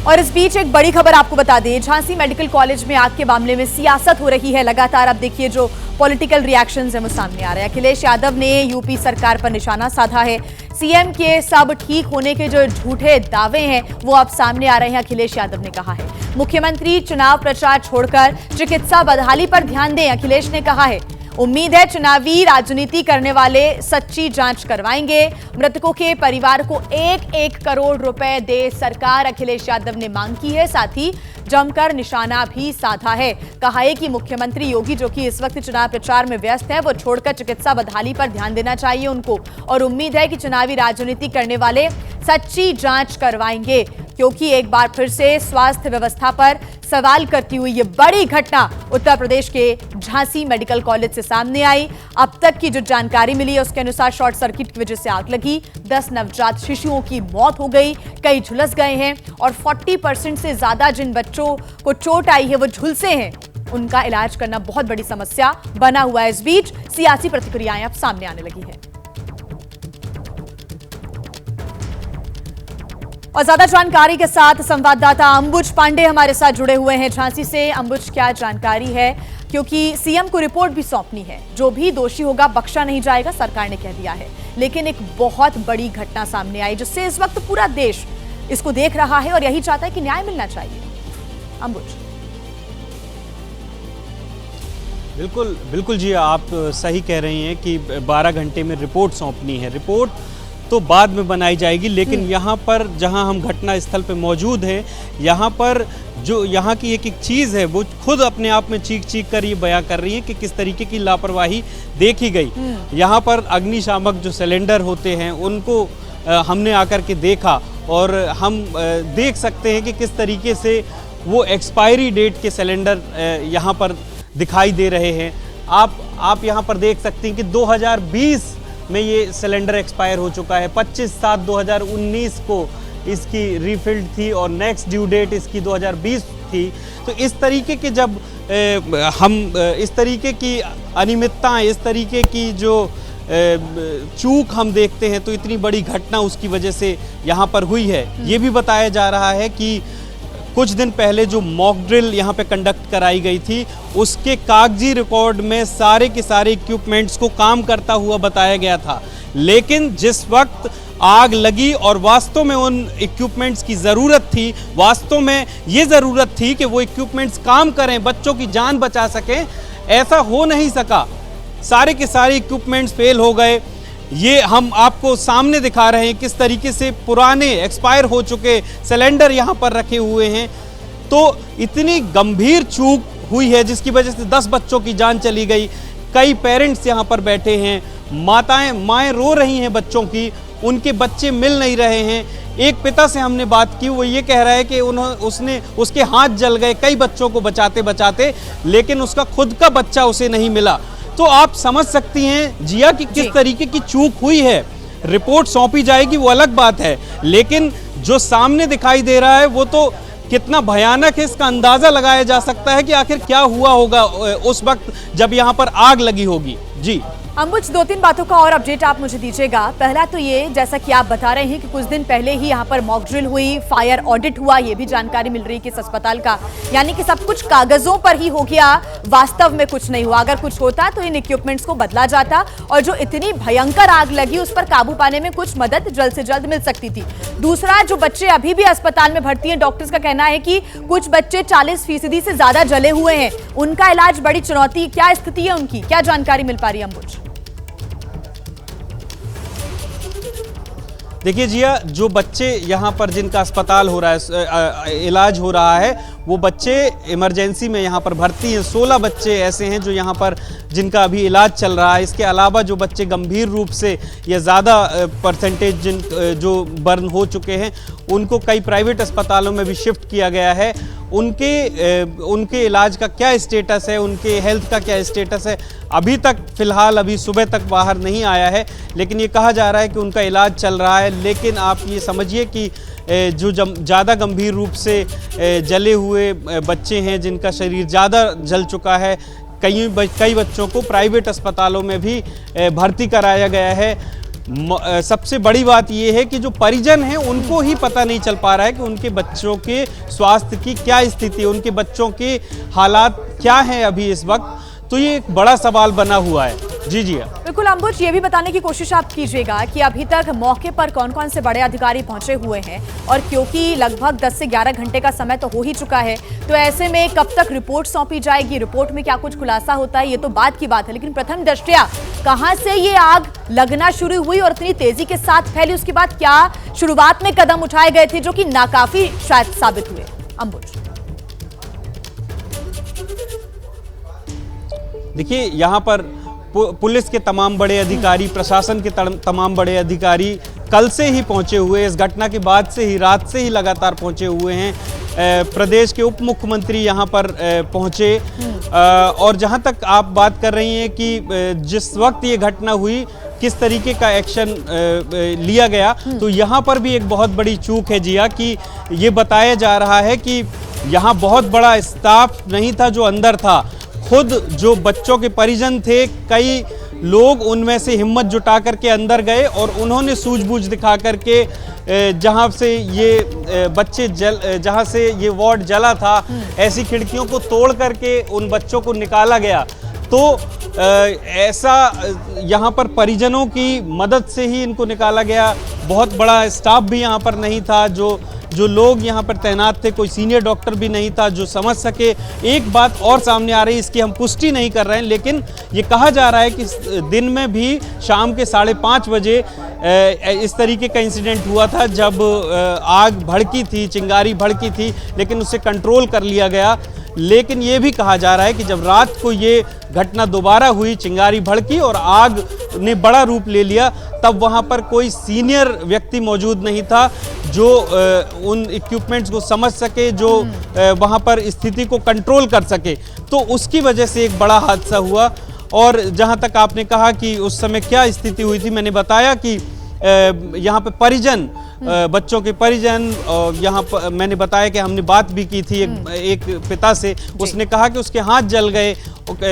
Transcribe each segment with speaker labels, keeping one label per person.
Speaker 1: और इस बीच एक बड़ी खबर आपको बता दें, झांसी मेडिकल कॉलेज में आग के मामले में सियासत हो रही है लगातार। अब देखिए जो पॉलिटिकल रिएक्शंस हैं वो सामने आ रहे हैं। अखिलेश यादव ने यूपी सरकार पर निशाना साधा है। सीएम के सब ठीक होने के जो झूठे दावे हैं वो अब सामने आ रहे हैं। अखिलेश यादव ने कहा है मुख्यमंत्री चुनाव प्रचार छोड़कर चिकित्सा बदहाली पर ध्यान दें। अखिलेश ने कहा है उम्मीद है चुनावी राजनीति करने वाले सच्ची जांच करवाएंगे। मृतकों के परिवार को 1-1 करोड़ रुपए दे सरकार, अखिलेश यादव ने मांग की है। साथ ही जमकर निशाना भी साधा है। कहा है कि मुख्यमंत्री योगी जो कि इस वक्त चुनाव प्रचार में व्यस्त है वो छोड़कर चिकित्सा बदहाली पर ध्यान देना चाहिए उनको, और उम्मीद है कि चुनावी राजनीति करने वाले सच्ची जांच करवाएंगे, क्योंकि एक बार फिर से स्वास्थ्य व्यवस्था पर सवाल करती हुई ये बड़ी घटना उत्तर प्रदेश के झांसी मेडिकल कॉलेज से सामने आई। अब तक की जो जानकारी मिली है उसके अनुसार शॉर्ट सर्किट की वजह से आग लगी, 10 नवजात शिशुओं की मौत हो गई, कई झुलस गए हैं और 40% से ज्यादा जिन बच्चों को चोट आई है वो झुलसे हैं। उनका इलाज करना बहुत बड़ी समस्या बना हुआ है। इस बीच सियासी प्रतिक्रियाएं अब सामने आने लगी हैं। और ज्यादा जानकारी के साथ संवाददाता अंबुज पांडे हमारे साथ जुड़े हुए हैं झांसी से। अंबुज, क्या जानकारी है, क्योंकि सीएम को रिपोर्ट भी सौंपनी है, जो भी दोषी होगा बख्शा नहीं जाएगा, सरकार ने कह दिया है। लेकिन एक बहुत बड़ी घटना सामने आई जिससे इस वक्त पूरा देश इसको देख रहा है और यही चाहता है कि न्याय मिलना चाहिए। अंबुज।
Speaker 2: बिल्कुल जी, आप सही कह रही हैं कि 12 घंटे में रिपोर्ट सौंपनी है। रिपोर्ट तो बाद में बनाई जाएगी, लेकिन यहाँ पर जहाँ हम घटना स्थल पे मौजूद हैं, यहाँ पर जो यहाँ की एक चीज़ है वो खुद अपने आप में चीख कर ये बयां कर रही है कि किस तरीके की लापरवाही देखी गई। यहाँ पर अग्निशामक जो सिलेंडर होते हैं उनको हमने आकर के देखा और हम देख सकते हैं कि किस तरीके से वो एक्सपायरी डेट के सिलेंडर यहाँ पर दिखाई दे रहे हैं। आप यहाँ पर देख सकते हैं कि 2020 में ये सिलेंडर एक्सपायर हो चुका है। 25/7/2019 को इसकी रीफिल्ड थी और नेक्स्ट ड्यू डेट इसकी 2020 थी। तो इस तरीके के जब हम इस तरीके की अनियमितताएं, इस तरीके की जो चूक हम देखते हैं, तो इतनी बड़ी घटना उसकी वजह से यहाँ पर हुई है। ये भी बताया जा रहा है कि कुछ दिन पहले जो मॉक ड्रिल यहाँ पे कंडक्ट कराई गई थी उसके कागजी रिकॉर्ड में सारे के सारे इक्विपमेंट्स को काम करता हुआ बताया गया था, लेकिन जिस वक्त आग लगी और वास्तव में उन इक्विपमेंट्स की ज़रूरत थी, वास्तव में ये ज़रूरत थी कि वो इक्विपमेंट्स काम करें, बच्चों की जान बचा सकें, ऐसा हो नहीं सका। सारे के सारे इक्विपमेंट्स फेल हो गए। ये हम आपको सामने दिखा रहे हैं किस तरीके से पुराने एक्सपायर हो चुके सिलेंडर यहाँ पर रखे हुए हैं। तो इतनी गंभीर चूक हुई है जिसकी वजह से 10 बच्चों की जान चली गई। कई पेरेंट्स यहाँ पर बैठे हैं, माएँ रो रही हैं बच्चों की, उनके बच्चे मिल नहीं रहे हैं। एक पिता से हमने बात की, वो ये कह रहा है कि उसके हाथ जल गए कई बच्चों को बचाते बचाते, लेकिन उसका खुद का बच्चा उसे नहीं मिला। तो आप समझ सकती हैं जिया कि किस तरीके की चूक हुई है। रिपोर्ट सौंपी जाएगी वो अलग बात है, लेकिन जो सामने दिखाई दे रहा है वो तो कितना भयानक है इसका अंदाजा लगाया जा सकता है कि आखिर क्या हुआ होगा उस वक्त जब यहाँ पर आग लगी होगी। जी
Speaker 1: अंबुज, 2-3 बातों का और अपडेट आप मुझे दीजिएगा। पहला तो ये, जैसा कि आप बता रहे हैं कि कुछ दिन पहले ही यहाँ पर मॉक ड्रिल हुई, फायर ऑडिट हुआ, ये भी जानकारी मिल रही है कि इस अस्पताल का, यानी कि सब कुछ कागजों पर ही हो गया, वास्तव में कुछ नहीं हुआ। अगर कुछ होता तो इन इक्विपमेंट्स को बदला जाता और जो इतनी भयंकर आग लगी उस पर काबू पाने में कुछ मदद जल्द से जल्द मिल सकती थी। दूसरा, जो बच्चे अभी भी अस्पताल में भर्ती हैं, डॉक्टर्स का कहना है कि कुछ बच्चे 40% से ज्यादा जले हुए हैं, उनका इलाज बड़ी चुनौती। क्या स्थिति है उनकी, क्या जानकारी मिल पा रही है अंबुज?
Speaker 2: देखिए जिया, जो बच्चे यहाँ पर जिनका अस्पताल हो रहा है, इलाज हो रहा है, वो बच्चे इमरजेंसी में यहाँ पर भर्ती हैं। 16 बच्चे ऐसे हैं जो यहाँ पर जिनका अभी इलाज चल रहा है। इसके अलावा जो बच्चे गंभीर रूप से या ज़्यादा परसेंटेज जो बर्न हो चुके हैं उनको कई प्राइवेट अस्पतालों में भी शिफ्ट किया गया है। उनके इलाज का क्या स्टेटस है, उनके हेल्थ का क्या स्टेटस है, अभी तक फ़िलहाल अभी सुबह तक बाहर नहीं आया है, लेकिन ये कहा जा रहा है कि उनका इलाज चल रहा है। लेकिन आप ये समझिए कि जो ज़्यादा गंभीर रूप से जले हुए बच्चे हैं, जिनका शरीर ज़्यादा जल चुका है, कई बच्चों को प्राइवेट अस्पतालों में भी भर्ती कराया गया है। सबसे बड़ी बात यह है कि जो परिजन हैं उनको ही पता नहीं चल पा रहा है कि उनके बच्चों के स्वास्थ्य की क्या स्थिति है, उनके बच्चों के हालात क्या हैं अभी इस वक्त। तो ये एक बड़ा सवाल बना हुआ है। जी जी
Speaker 1: बिल्कुल अंबुज, ये भी बताने की कोशिश आप कीजिएगा कि अभी तक मौके पर कौन कौन से बड़े अधिकारी पहुंचे हुए हैं, और क्योंकि लगभग 10 से 11 घंटे का समय तो हो ही चुका है, तो ऐसे में कब तक रिपोर्ट सौंपी जाएगी, रिपोर्ट में क्या कुछ खुलासा होता है, ये तो बात की बात है। लेकिन प्रथम दृष्टया कहां से ये आग लगना शुरू हुई और इतनी तेजी के साथ फैली, उसके बाद क्या शुरुआत में कदम उठाए गए थे जो कि नाकाफी शायद साबित हुए? अंबुज,
Speaker 2: देखिए, यहाँ पर पुलिस के तमाम बड़े अधिकारी, प्रशासन के तमाम बड़े अधिकारी कल से ही पहुंचे हुए, इस घटना के बाद से ही, रात से ही लगातार पहुंचे हुए हैं। प्रदेश के उप मुख्यमंत्री यहाँ पर पहुंचे, और जहाँ तक आप बात कर रही हैं कि जिस वक्त ये घटना हुई किस तरीके का एक्शन लिया गया, तो यहाँ पर भी एक बहुत बड़ी चूक है जिया कि ये बताया जा रहा है कि यहाँ बहुत बड़ा स्टाफ नहीं था जो अंदर था। खुद जो बच्चों के परिजन थे, कई लोग उनमें से हिम्मत जुटा करके अंदर गए और उन्होंने सूझबूझ दिखा करके जहां से ये बच्चे जहां से ये वार्ड जला था, ऐसी खिड़कियों को तोड़ करके उन बच्चों को निकाला गया। तो ऐसा यहाँ पर परिजनों की मदद से ही इनको निकाला गया। बहुत बड़ा स्टाफ भी यहाँ पर नहीं था, जो लोग यहाँ पर तैनात थे, कोई सीनियर डॉक्टर भी नहीं था जो समझ सके। एक बात और सामने आ रही है, इसकी हम पुष्टि नहीं कर रहे हैं, लेकिन ये कहा जा रहा है कि दिन में भी शाम के 5:30 बजे इस तरीके का इंसिडेंट हुआ था, जब आग भड़की थी, चिंगारी भड़की थी, लेकिन उसे कंट्रोल कर लिया गया। लेकिन ये भी कहा जा रहा है कि जब रात को ये घटना दोबारा हुई, चिंगारी भड़की और आग ने बड़ा रूप ले लिया, तब वहाँ पर कोई सीनियर व्यक्ति मौजूद नहीं था जो उन इक्विपमेंट्स को समझ सके, जो वहाँ पर स्थिति को कंट्रोल कर सके। तो उसकी वजह से एक बड़ा हादसा हुआ। और जहाँ तक आपने कहा कि उस समय क्या स्थिति हुई थी, मैंने बताया कि यहाँ पे परिजन, बच्चों के परिजन, और यहाँ पर मैंने बताया कि हमने बात भी की थी एक पिता से, उसने कहा कि उसके हाथ जल गए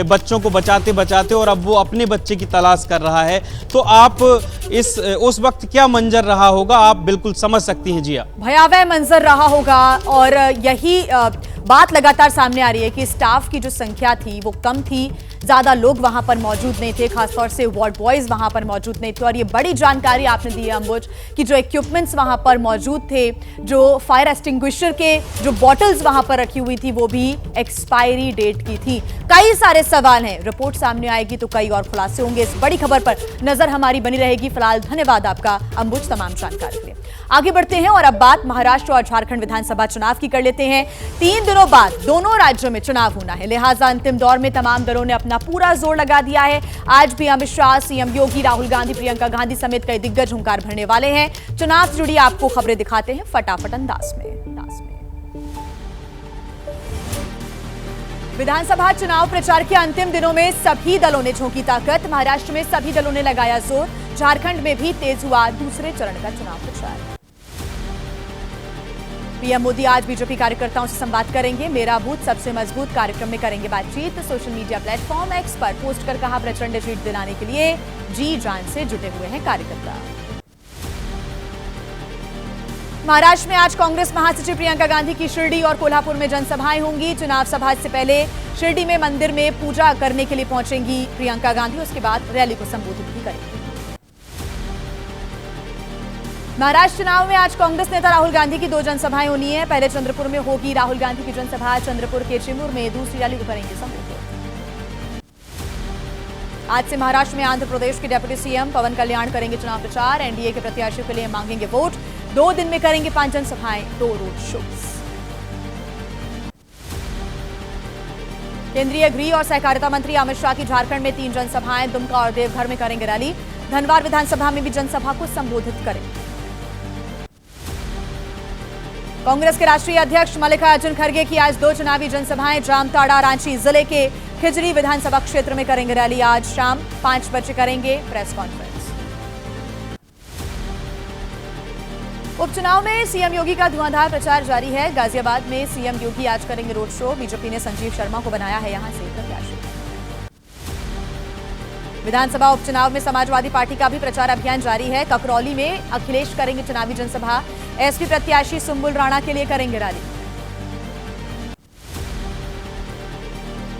Speaker 2: बच्चों को बचाते बचाते, और अब वो अपने बच्चे की तलाश कर रहा है। तो आप उस वक्त क्या मंजर रहा होगा, आप बिल्कुल समझ सकती हैं। जिया,
Speaker 1: भयावह मंजर रहा होगा, और यही बात लगातार सामने आ रही है कि स्टाफ की जो संख्या थी वो कम थी, ज्यादा लोग वहां पर मौजूद नहीं थे, खासतौर से वार्ड बॉयज वहां पर मौजूद नहीं थे। और ये बड़ी जानकारी आपने दी है अंबुज कि जो इक्विपमेंट्स वहां पर मौजूद थे, जो फायर एक्सटिंग्विशर के जो बॉटल्स वहां पर रखी हुई थी, वो भी एक्सपायरी डेट की थी। कई सारे सवाल हैं, रिपोर्ट सामने आएगी तो कई और खुलासे होंगे। इस बड़ी खबर पर नजर हमारी बनी रहेगी। फिलहाल धन्यवाद आपका अंबुज तमाम जानकारी के लिए। आगे बढ़ते हैं और अब बात महाराष्ट्र और झारखंड विधानसभा चुनाव की कर लेते हैं। 3 दिनों बाद दोनों राज्यों में चुनाव होना है, लिहाजा अंतिम दौर में तमाम दलों ने अपना पूरा जोर लगा दिया है। आज भी अमित शाह, सीएम योगी, राहुल गांधी, प्रियंका गांधी समेत कई दिग्गज हुंकार भरने वाले हैं। चुनाव से जुड़ी आपको खबरें दिखाते हैं फटाफट अंदाज में। विधानसभा चुनाव प्रचार के अंतिम दिनों में सभी दलों ने झोंकी ताकत। महाराष्ट्र में सभी दलों ने लगाया जोर, झारखंड में भी तेज हुआ दूसरे चरण का चुनाव प्रचार। पीएम मोदी आज बीजेपी कार्यकर्ताओं से संवाद करेंगे। मेरा बूथ सबसे मजबूत कार्यक्रम में करेंगे बातचीत। सोशल मीडिया प्लेटफॉर्म एक्स पर पोस्ट कर कहा, प्रचंड जीत दिलाने के लिए जी जान से जुटे हुए हैं कार्यकर्ता। महाराष्ट्र में आज कांग्रेस महासचिव प्रियंका गांधी की शिरडी और कोल्हापुर में जनसभाएं होंगी। चुनाव सभा से पहले शिरडी में मंदिर में पूजा करने के लिए पहुंचेंगी प्रियंका गांधी, उसके बाद रैली को संबोधित भी करेंगी। महाराष्ट्र चुनाव में आज कांग्रेस नेता राहुल गांधी की 2 जनसभाएं होनी है। पहले चंद्रपुर में होगी राहुल गांधी की जनसभा, चंद्रपुर के चिमूर में दूसरी रैली को करेंगे संबोधित। आज से महाराष्ट्र में आंध्र प्रदेश के डिप्टी सीएम पवन कल्याण करेंगे चुनाव प्रचार। एनडीए के प्रत्याशियों के लिए मांगेंगे वोट। 2 दिन में करेंगे 5 जनसभाएं, 2 रोड शोज। केंद्रीय गृह और सहकारिता मंत्री अमित शाह की झारखंड में 3 जनसभाएं, दुमका और देवघर में करेंगे रैली। धनबाद विधानसभा में भी जनसभा को संबोधित करेंगे। कांग्रेस के राष्ट्रीय अध्यक्ष मल्लिकार्जुन खड़गे की आज 2 चुनावी जनसभाएं, जामताड़ा, रांची जिले के खिजरी विधानसभा क्षेत्र में करेंगे रैली। आज शाम 5 बजे करेंगे प्रेस कॉन्फ्रेंस। उपचुनाव में सीएम योगी का धुआंधार प्रचार जारी है। गाजियाबाद में सीएम योगी आज करेंगे रोड शो। बीजेपी ने संजीव शर्मा को बनाया है यहां से प्रत्याशी। विधानसभा उपचुनाव में समाजवादी पार्टी का भी प्रचार अभियान जारी है। ककरौली में अखिलेश करेंगे चुनावी जनसभा। एसपी प्रत्याशी सुम्बुल राणा के लिए करेंगे रैली।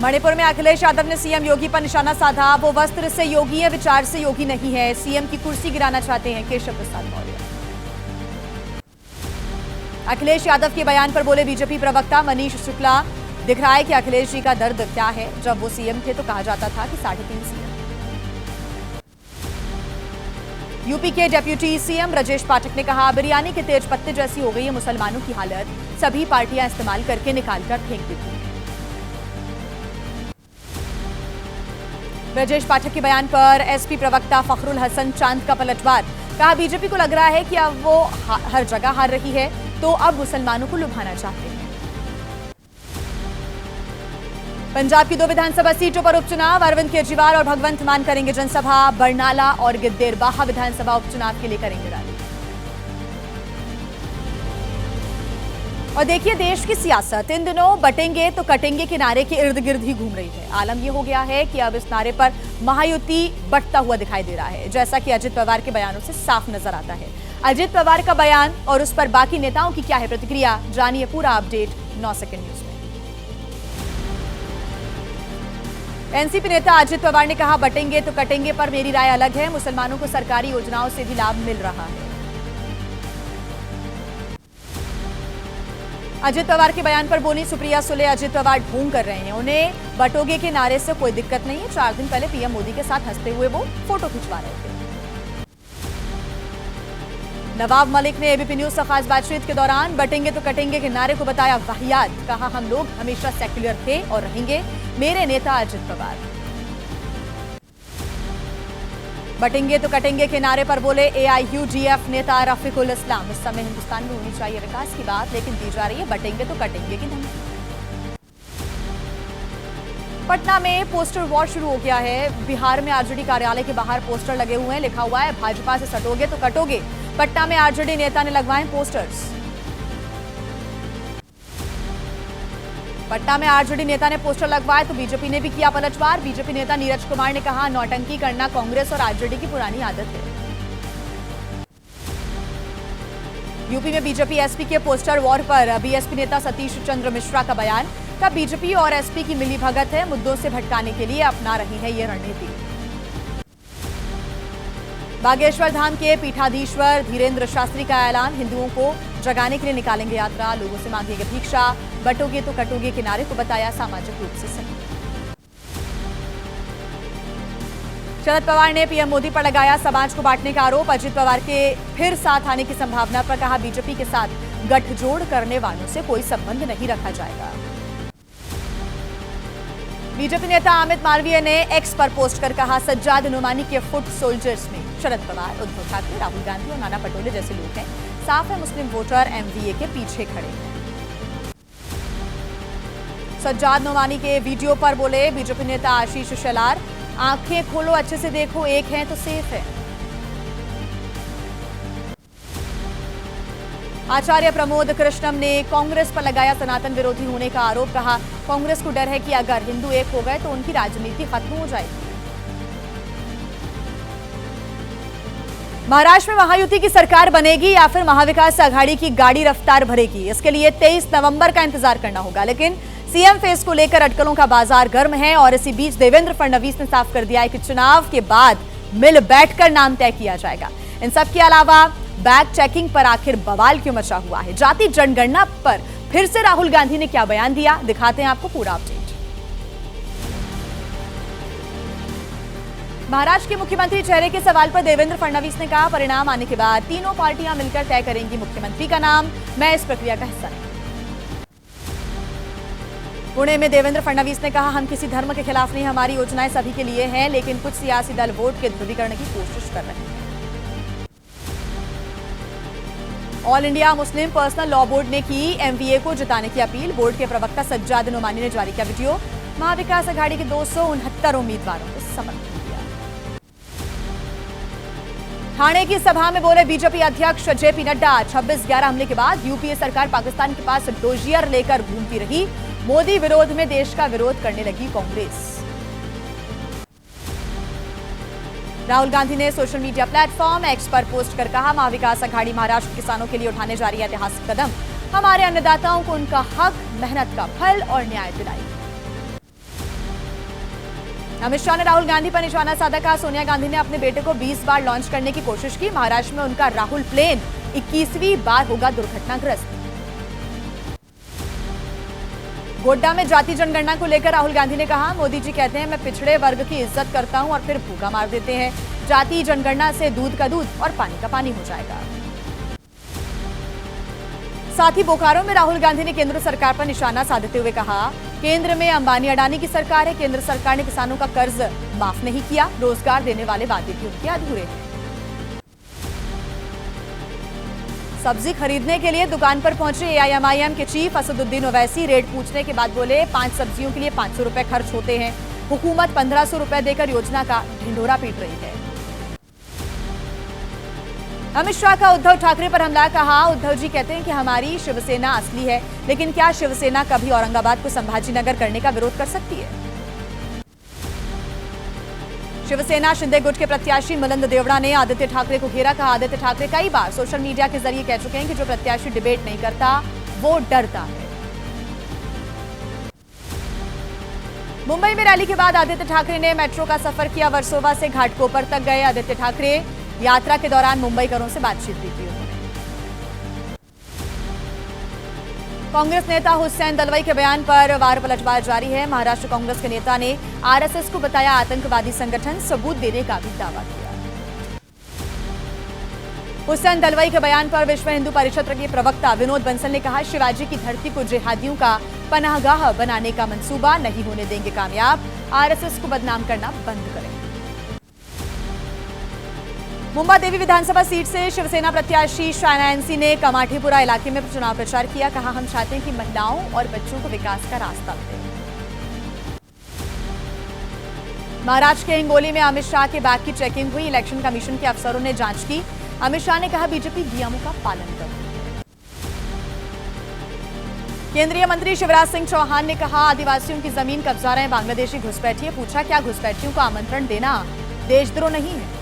Speaker 1: मणिपुर में अखिलेश यादव ने सीएम योगी पर निशाना साधा। वो वस्त्र से योगी है, विचार से योगी नहीं है। सीएम की कुर्सी गिराना चाहते हैं केशव प्रसाद मौर्य। अखिलेश यादव के बयान पर बोले बीजेपी प्रवक्ता मनीष शुक्ला। दिख रहा है कि अखिलेश जी का दर्द क्या है। जब वो सीएम थे तो कहा जाता था कि 3.5 सीएम। यूपी के डेप्यूटी सीएम ब्रजेश पाठक ने कहा बिरयानी के तेज पत्ते जैसी हो गई है मुसलमानों की हालत। सभी पार्टियां इस्तेमाल करके निकालकर फेंक देती हैं। ब्रजेश पाठक के बयान पर एसपी प्रवक्ता फखरुल हसन चांद का पलटवार। कहा बीजेपी को लग रहा है कि अब वो हर जगह हार रही है तो अब मुसलमानों को लुभाना चाहते हैं। पंजाब की 2 विधानसभा सीटों पर उपचुनाव। अरविंद केजरीवाल और भगवंत मान करेंगे जनसभा। बरनाला और गिद्देरबाहा विधानसभा उपचुनाव के लिए करेंगे रैली। और देखिए देश की सियासत इन दिनों बटेंगे तो कटेंगे के नारे के इर्द गिर्द ही घूम रही है। आलम यह हो गया है कि अब इस नारे पर महायुति बंटता हुआ दिखाई दे रहा है, जैसा कि अजित पवार के बयानों से साफ नजर आता है। अजित पवार का बयान और उस पर बाकी नेताओं की क्या है प्रतिक्रिया, जानिए पूरा अपडेट 9 सेकंड न्यूज में। एनसीपी नेता अजित पवार ने कहा बटेंगे तो कटेंगे पर मेरी राय अलग है। मुसलमानों को सरकारी योजनाओं से भी लाभ मिल रहा है। अजित पवार के बयान पर बोली सुप्रिया सुले अजित पवार ढोंग कर रहे हैं। उन्हें बटोगे के नारे से कोई दिक्कत नहीं है। 4 दिन पहले पीएम मोदी के साथ हंसते हुए वो फोटो खिंचवा रहे थे। नवाब मलिक ने एबीपी न्यूज से खास बातचीत के दौरान बटेंगे तो कटेंगे के नारे को बताया वाहियात। कहा हम लोग हमेशा सेक्युलर थे और रहेंगे। मेरे नेता अजित पवार। बटेंगे तो कटेंगे के नारे पर बोले एआईयूडीएफ नेता रफीकुल इस्लाम। इस समय हिंदुस्तान में होनी चाहिए विकास की बात, लेकिन दी जा रही है बटेंगे तो कटेंगे की धमकी। पटना में पोस्टर वॉर शुरू हो गया है। बिहार में आरजेडी कार्यालय के बाहर पोस्टर लगे हुए हैं। लिखा हुआ है भाजपा से सटोगे तो कटोगे। पटना में आरजेडी नेता ने लगवाए पोस्टर्स। पटना में आरजेडी नेता ने पोस्टर लगवाए तो बीजेपी ने भी किया पलटवार। बीजेपी नेता नीरज कुमार ने कहा नौटंकी करना कांग्रेस और आरजेडी की पुरानी आदत है। यूपी में बीजेपी एसपी के पोस्टर वॉर पर बीएसपी नेता सतीश चंद्र मिश्रा का बयान। तब बीजेपी और एसपी की मिलीभगत है। मुद्दों से भटकाने के लिए अपना रही है ये रणनीति। बागेश्वर धाम के पीठाधीश्वर धीरेन्द्र शास्त्री का ऐलान। हिंदुओं को जगाने के लिए निकालेंगे यात्रा। लोगों से मांगेंगे भिक्षा। बटोगे तो कटोगे के नारे को बताया सामाजिक रूप से सही। शरद पवार ने पीएम मोदी पर लगाया समाज को बांटने का आरोप। अजित पवार के फिर साथ आने की संभावना पर कहा बीजेपी के साथ गठजोड़ करने वालों से कोई संबंध नहीं रखा जाएगा। बीजेपी नेता अमित मालवीय ने एक्स पर पोस्ट कर कहा सज्जाद नुमानी के फुट सोल्जर्स में शरद पवार, उद्धव ठाकरे, राहुल गांधी और नाना पटोले जैसे लोग हैं। साफ है मुस्लिम वोटर एमवीए के पीछे खड़े हैं। सज्जाद नुमानी के वीडियो पर बोले बीजेपी नेता आशीष शेलार आंखें खोलो अच्छे से देखो एक है तो सेफ है। आचार्य प्रमोद कृष्णम ने कांग्रेस पर लगाया सनातन विरोधी होने का आरोप। कहा कांग्रेस को डर है कि अगर हिंदू एक हो गए तो उनकी राजनीति खत्म हो जाएगी। महाराष्ट्र में महायुति की सरकार बनेगी या फिर महाविकास आघाड़ी की गाड़ी रफ्तार भरेगी, इसके लिए 23 नवंबर का इंतजार करना होगा। लेकिन सीएम फेस को लेकर अटकलों का बाजार गर्म है और इसी बीच देवेंद्र फडणवीस ने साफ कर दिया है कि चुनाव के बाद मिल बैठकर नाम तय किया जाएगा। इन सब के अलावा बैग चेकिंग पर आखिर बवाल क्यों मचा हुआ है, जाति जनगणना पर फिर से राहुल गांधी ने क्या बयान दिया, दिखाते हैं आपको पूरा अपडेट। महाराष्ट्र के मुख्यमंत्री चेहरे के सवाल पर देवेंद्र फडणवीस ने कहा परिणाम आने के बाद तीनों पार्टियां मिलकर तय करेंगी मुख्यमंत्री का नाम, मैं इस प्रक्रिया का हिस्सा नहीं। पुणे में देवेंद्र फडणवीस ने कहा हम किसी धर्म के खिलाफ नहीं, हमारी योजनाएं सभी के लिए हैं, लेकिन कुछ सियासी दल वोट के ध्रुवीकरण की कोशिश कर रहे हैं। All India Muslim personal law board ने की एमवीए को जिताने की अपील। बोर्ड के प्रवक्ता सज्जाद नुमानी ने जारी किया वीडियो। महाविकास आघाड़ी के 269 उम्मीदवारों को समर्थन दिया। ठाणे की सभा में बोले बीजेपी अध्यक्ष जेपी नड्डा 26/11 हमले के बाद यूपीए सरकार पाकिस्तान के पास डोजियर लेकर घूमती रही। मोदी विरोध में देश का विरोध करने लगी कांग्रेस। राहुल गांधी ने सोशल मीडिया प्लेटफॉर्म एक्स पर पोस्ट कर कहा, महाविकास अघाड़ी महाराष्ट्र किसानों के लिए उठाने जा रही है ऐतिहासिक कदम। हमारे अन्नदाताओं को उनका हक, मेहनत का फल और न्याय दिलाएगी। अमित शाह ने राहुल गांधी पर निशाना साधा, कहा सोनिया गांधी ने अपने बेटे को 20 बार लॉन्च करने की कोशिश की। महाराष्ट्र में उनका राहुल प्लेन 21वीं बार होगा दुर्घटनाग्रस्त। गोड्डा में जाति जनगणना को लेकर राहुल गांधी ने कहा, मोदी जी कहते हैं मैं पिछड़े वर्ग की इज्जत करता हूं और फिर भूखा मार देते हैं। जाति जनगणना से दूध का दूध और पानी का पानी हो जाएगा। साथ ही बोकारो में राहुल गांधी ने केंद्र सरकार पर निशाना साधते हुए कहा, केंद्र में अंबानी अडानी की सरकार है। केंद्र सरकार ने किसानों का कर्ज माफ नहीं किया। रोजगार देने वाले वादे भी उनके अधूरे हैं। सब्जी खरीदने के लिए दुकान पर पहुंचे एआईएमआईएम के चीफ असदुद्दीन ओवैसी रेट पूछने के बाद बोले, 5 सब्जियों के लिए 500 रुपए खर्च होते हैं। हुकूमत 1500 रुपए देकर योजना का ढिंढोरा पीट रही है। अमित शाह का उद्धव ठाकरे पर हमला, कहा उद्धव जी कहते हैं कि हमारी शिवसेना असली है, लेकिन क्या शिवसेना कभी औरंगाबाद को संभाजीनगर करने का विरोध कर सकती है? शिवसेना शिंदे गुट के प्रत्याशी मिलिंद देवड़ा ने आदित्य ठाकरे को घेरा, कहा आदित्य ठाकरे कई बार सोशल मीडिया के जरिए कह चुके हैं कि जो प्रत्याशी डिबेट नहीं करता वो डरता है। मुंबई में रैली के बाद आदित्य ठाकरे ने मेट्रो का सफर किया। वर्सोवा से घाटकोपर तक गए आदित्य ठाकरे। यात्रा के दौरान मुंबईकरों से बातचीत भी की उन्होंने। कांग्रेस नेता हुसैन दलवाई के बयान पर वार पलटवार जारी है। महाराष्ट्र कांग्रेस के नेता ने आरएसएस को बताया आतंकवादी संगठन, सबूत देने का भी दावा किया। हुसैन दलवाई के बयान पर विश्व हिंदू परिषद के प्रवक्ता विनोद बंसल ने कहा, शिवाजी की धरती को जिहादियों का पनाहगाह बनाने का मंसूबा नहीं होने देंगे कामयाब। आरएसएस को बदनाम करना बंद करें। मुंबा देवी विधानसभा सीट से शिवसेना प्रत्याशी शायना एनसी ने कमाठीपुरा इलाके में चुनाव प्रचार किया। कहा, हम चाहते हैं कि महिलाओं और बच्चों को विकास का रास्ता मिले। महाराष्ट्र के हिंगोली में अमित शाह के बैग की चेकिंग हुई। इलेक्शन कमीशन के अफसरों ने जांच की। अमित शाह ने कहा, बीजेपी नियमों का पालन कर रही है। केंद्रीय मंत्री शिवराज सिंह चौहान ने कहा, आदिवासियों की जमीन कब्जा रहे बांग्लादेशी घुसपैठिए। पूछा, क्या घुसपैठियों को आमंत्रण देना देशद्रोह नहीं है?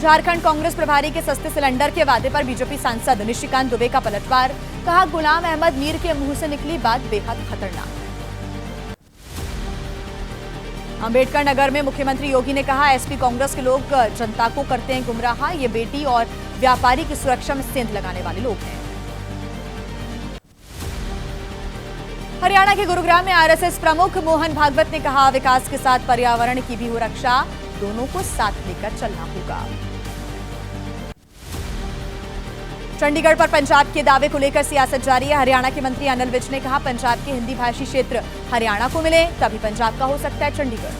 Speaker 1: झारखंड कांग्रेस प्रभारी के सस्ते सिलेंडर के वादे पर बीजेपी सांसद निशिकांत दुबे का पलटवार। कहा, गुलाम अहमद मीर के मुंह से निकली बात बेहद खतरनाक। अंबेडकर नगर में मुख्यमंत्री योगी ने कहा, एसपी कांग्रेस के लोग जनता को करते हैं गुमराह। ये बेटी और व्यापारी की सुरक्षा में सेंध लगाने वाले लोग हैं। हरियाणा के गुरुग्राम में आरएसएस प्रमुख मोहन भागवत ने कहा, विकास के साथ पर्यावरण की भी हो रक्षा, दोनों को साथ लेकर चलना होगा। चंडीगढ़ पर पंजाब के दावे को लेकर सियासत जारी है। हरियाणा के मंत्री अनिल विज ने कहा, पंजाब के हिंदी भाषी क्षेत्र हरियाणा को मिले तभी पंजाब का हो सकता है चंडीगढ़।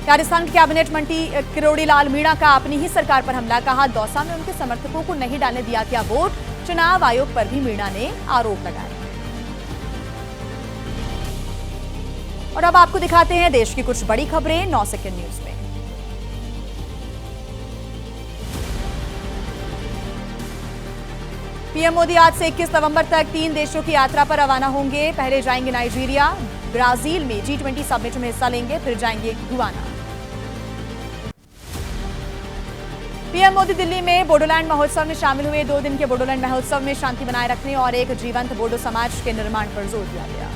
Speaker 1: राजस्थान के कैबिनेट मंत्री किरोड़ी लाल मीणा का अपनी ही सरकार पर हमला। कहा, दौसा में उनके समर्थकों को नहीं डालने दिया गया वोट। चुनाव आयोग पर भी मीणा ने आरोप लगाए। और अब आपको दिखाते हैं देश की कुछ बड़ी खबरें 9 सेकंड न्यूज में। पीएम मोदी आज से 21 नवंबर तक 3 देशों की यात्रा पर रवाना होंगे। पहले जाएंगे नाइजीरिया, ब्राजील में G20 समिट में हिस्सा लेंगे, फिर जाएंगे गुयाना। पीएम मोदी दिल्ली में बोडोलैंड महोत्सव में शामिल हुए। 2 दिन के बोडोलैंड महोत्सव में शांति बनाए रखने और एक जीवंत बोडो समाज के निर्माण पर जोर दिया गया।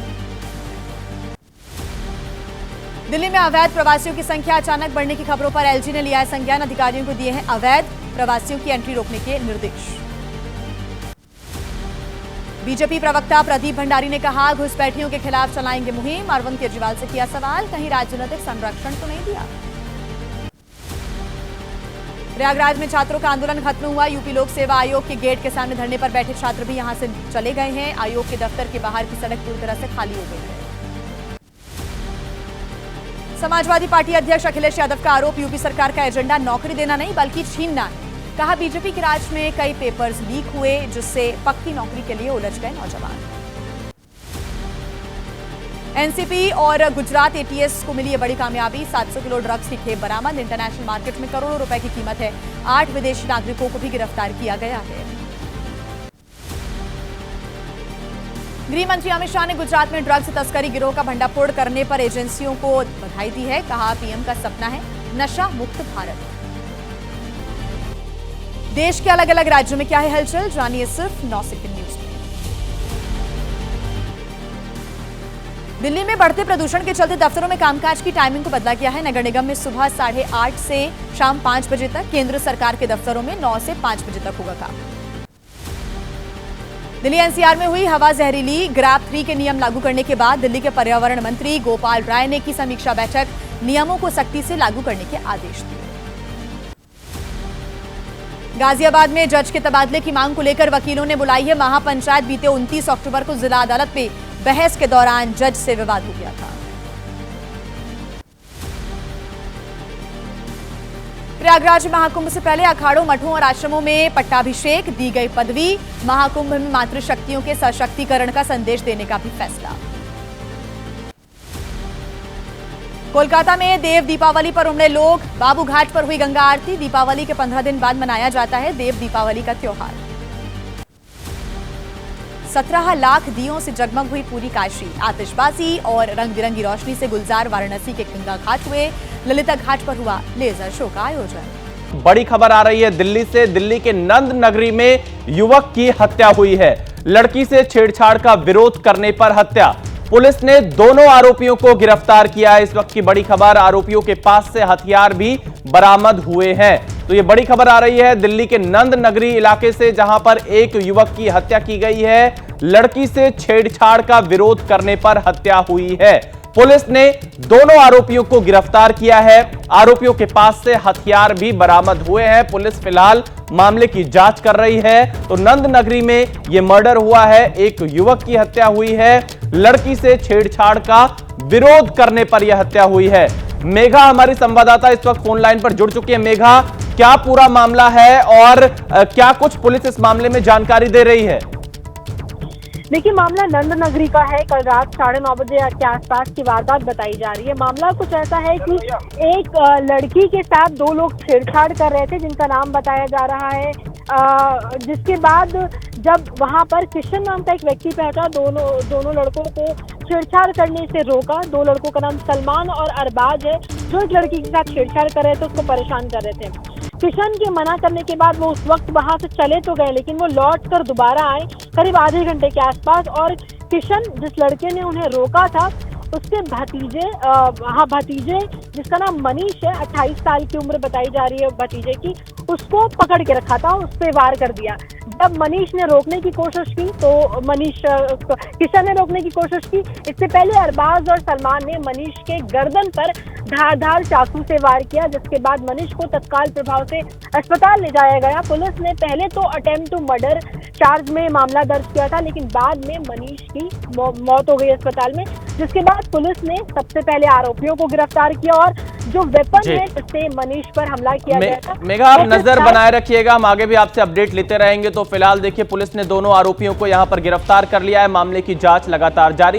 Speaker 1: दिल्ली में अवैध प्रवासियों की संख्या अचानक बढ़ने की खबरों पर एलजी ने लिया है संज्ञान। अधिकारियों को दिए हैं अवैध प्रवासियों की एंट्री रोकने के निर्देश। बीजेपी प्रवक्ता प्रदीप भंडारी ने कहा, घुसपैठियों के खिलाफ चलाएंगे मुहिम। अरविंद केजरीवाल से किया सवाल, कहीं राजनीतिक संरक्षण तो नहीं दिया। प्रयागराज में छात्रों का आंदोलन खत्म हुआ। यूपी लोक सेवा आयोग के गेट के सामने धरने पर बैठे छात्र भी यहां से चले गए हैं। आयोग के दफ्तर के बाहर की सड़क पूरी तरह से खाली हो गई है। समाजवादी पार्टी अध्यक्ष अखिलेश यादव का आरोप, यूपी सरकार का एजेंडा नौकरी देना नहीं बल्कि छीनना है। कहा, बीजेपी के राज में कई पेपर्स लीक हुए जिससे पक्की नौकरी के लिए उलझ गए नौजवान। एनसीपी और गुजरात एटीएस को मिली है बड़ी कामयाबी। 700 किलो ड्रग्स की खेप बरामद। इंटरनेशनल मार्केट में करोड़ों रुपए की कीमत है। 8 विदेशी नागरिकों को भी गिरफ्तार किया गया है। गृह मंत्री अमित शाह ने गुजरात में ड्रग्स तस्करी गिरोह का भंडाफोड़ करने पर एजेंसियों को बधाई दी है। कहा, पीएम का सपना है नशा मुक्त भारत। देश के अलग अलग राज्यों में क्या है हलचल, जानिए सिर्फ 9 सेकंड न्यूज में। दिल्ली में बढ़ते प्रदूषण के चलते दफ्तरों में कामकाज की टाइमिंग को बदला गया है। नगर निगम में सुबह 8:30 से शाम 5 बजे तक, केंद्र सरकार के दफ्तरों में 9 से 5 बजे तक होगा काम। दिल्ली एनसीआर में हुई हवा जहरीली, ग्रैप 3 के नियम लागू करने के बाद दिल्ली के पर्यावरण मंत्री गोपाल राय ने की समीक्षा बैठक, नियमों को सख्ती से लागू करने के आदेश दिए। गाजियाबाद में जज के तबादले की मांग को लेकर वकीलों ने बुलाई है महापंचायत। बीते 29 अक्टूबर को जिला अदालत में बहस के दौरान जज से विवाद हो गया था। प्रयागराज महाकुंभ से पहले अखाड़ों, मठों और आश्रमों में पट्टाभिषेक, दी गई पदवी। महाकुंभ में मातृशक्तियों के सशक्तिकरण का संदेश देने का भी फैसला। कोलकाता में देव दीपावली पर उमड़े लोग, बाबू घाट पर हुई गंगा आरती। दीपावली के 15 दिन बाद मनाया जाता है देव दीपावली का त्योहार। 17 लाख दियों से जगमग हुई पूरी काशी। आतिशबाजी और रंग बिरंगी रोशनी से गुलजार वाराणसी के गंगा घाट हुए। ललिता घाट पर हुआ लेजर शो का आयोजन।
Speaker 3: बड़ी खबर आ रही है दिल्ली से। दिल्ली के नंद नगरी में युवक की हत्या हुई है। लड़की से छेड़छाड़ का विरोध करने पर हत्या। पुलिस ने दोनों आरोपियों को गिरफ्तार किया है। इस वक्त की बड़ी खबर, आरोपियों के पास से हथियार भी बरामद हुए हैं। तो ये बड़ी खबर आ रही है दिल्ली के नंद नगरी इलाके से, जहां पर एक युवक की हत्या की गई है। लड़की से छेड़छाड़ का विरोध करने पर हत्या हुई है। पुलिस ने दोनों आरोपियों को गिरफ्तार किया है। आरोपियों के पास से हथियार भी बरामद हुए हैं। पुलिस फिलहाल मामले की जांच कर रही है। तो नंद नगरी में यह मर्डर हुआ है, एक युवक की हत्या हुई है। लड़की से छेड़छाड़ का विरोध करने पर यह हत्या हुई है। मेघा हमारी संवाददाता इस वक्त फोन लाइन पर जुड़ चुकी है। मेघा, क्या पूरा मामला है और क्या कुछ पुलिस इस मामले में जानकारी दे रही है?
Speaker 4: देखिए, मामला नंद नगरी का है। कल रात 9:30 बजे के आसपास की वारदात बताई जा रही है। मामला कुछ ऐसा है कि एक लड़की के साथ 2 लोग छेड़छाड़ कर रहे थे, जिनका नाम बताया जा रहा है। जिसके बाद जब वहां पर किशन नाम का एक व्यक्ति पहुंचा, दोनों लड़कों को छेड़छाड़ करने से रोका। 2 लड़कों का नाम सलमान और अरबाज है, जो एक लड़की के साथ छेड़छाड़ कर रहे थे, उसको परेशान कर रहे थे। किशन के मना करने के बाद वो उस वक्त वहां से चले तो गए, लेकिन वो लौट कर दोबारा आए करीब आधे घंटे के आसपास। और किशन, जिस लड़के ने उन्हें रोका था, उसके भतीजे जिसका नाम मनीष है, 28 साल की उम्र बताई जा रही है भतीजे की, उसको पकड़ के रखा था, उस पे वार कर दिया। जब मनीष ने रोकने की कोशिश की तो किशन ने रोकने की कोशिश की। इससे पहले अरबाज और सलमान ने मनीष के गर्दन पर धारदार चाकू से वार किया, जिसके बाद मनीष को तत्काल प्रभाव से अस्पताल ले जाया गया। पुलिस ने पहले तो अटेम्प्ट टू मर्डर चार्ज में मामला दर्ज किया था, लेकिन बाद में मनीष की मौत हो गई अस्पताल में, जिसके बाद पुलिस ने सबसे पहले आरोपियों को गिरफ्तार किया और जो वेपन है जिससे मनीष पर हमला किया गया था।
Speaker 3: मेघा, आप नजर बनाए रखिएगा, हम आगे भी आपसे अपडेट लेते रहेंगे। तो फिलहाल देखिए, पुलिस ने दोनों आरोपियों को यहां पर गिरफ्तार कर लिया है। मामले की जांच लगातार जारी है।